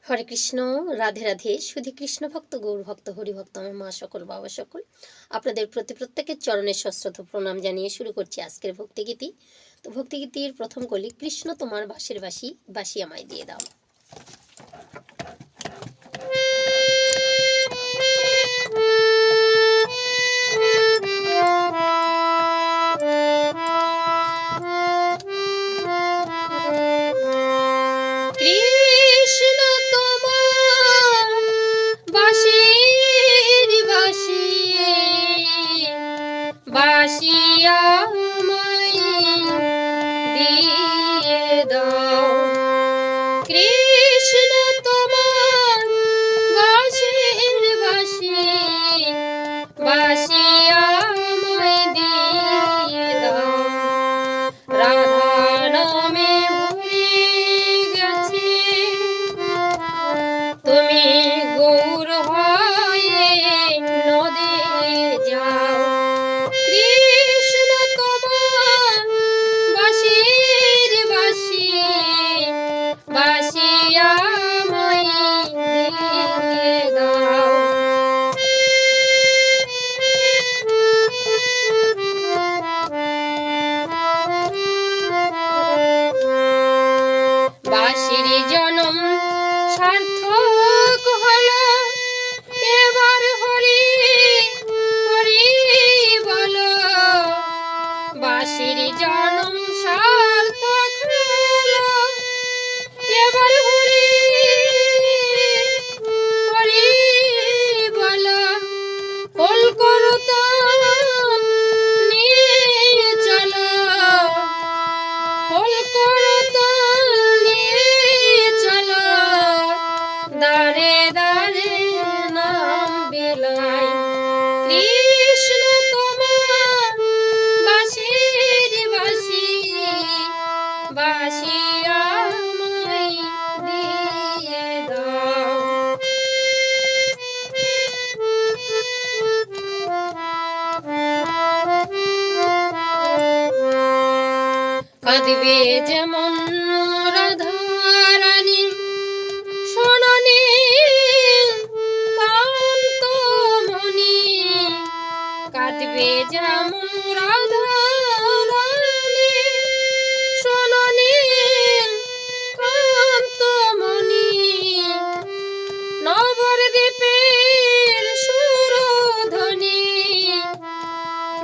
হরে কৃষ্ণ, রাধে রাধে। শুধু কৃষ্ণ ভক্ত, গৌর ভক্ত, হরি ভক্ত, আমার মা সকল, বাবা সকল, আপনাদের প্রত্যেকের চরণে সশ্রদ্ধ প্রণাম জানিয়ে শুরু করছি আজকের ভক্তিগীতি। তো ভক্তিগীতির প্রথম কলি, কৃষ্ণ তোমার বাঁশির বাঁশি, বাঁশি আমায় দিয়ে দাও। কাঁদবে যেমন রাধারানী শোনানি কান্ত মনি, কাঁদবে যেমন রাধারানী শোনানি কান্ত মনি, নবদ্বীপের সুরধ্বনি,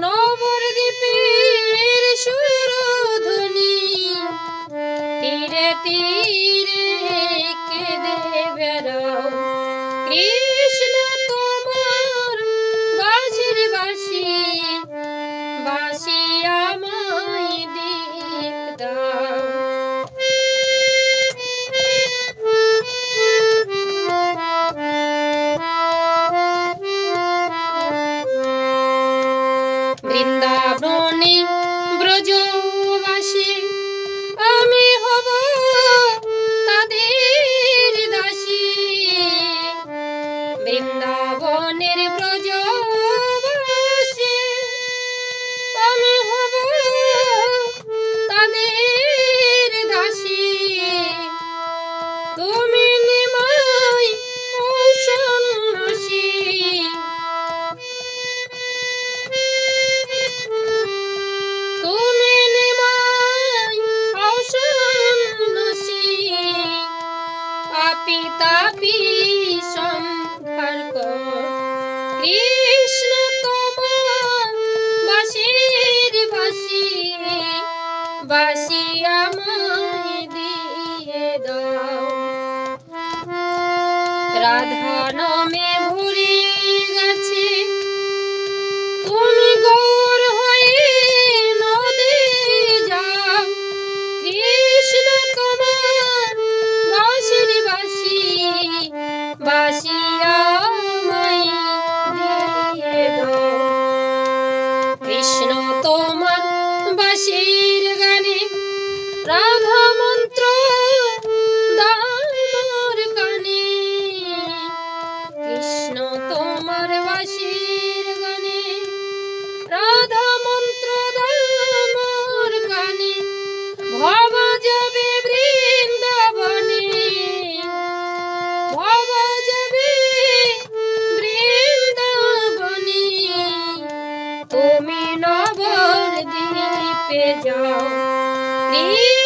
নবদ্বীপের সুরধ্বনি, তীরে তীরে কেঁদে বেড়াও কৃষ্ণ তোমার বাঁশির বাঁশি, বাঁশি আমায় দিয়ে দাও। বৃন্দাবনে ব্রজবাসী আমি হব তাদের দাসী, বৃন্দাবনের ব্রজবাসী আমি হব তাদের দাসী, তুমি নিমাই ও সন্ন্যাসী, তুমি নিমাই ও সন্ন্যাসী, আপি তাপি সংহার কর কৃষ্ণ তোমার বাঁশির বাঁশি, বাঁশি আমায় দিয়ে দাও। রাধা নামে ভরে গেছে তুমি গৌর হয়ে নদে যাও, কৃষ্ণ তোমার বাঁশির বাঁশি, বাঁশি আমায় দিয়ে দাও। কৃষ্ণ তোমার বাঁশির গানে রাধা মন্ত্র দাও মোর কানে, কৃষ্ণ রে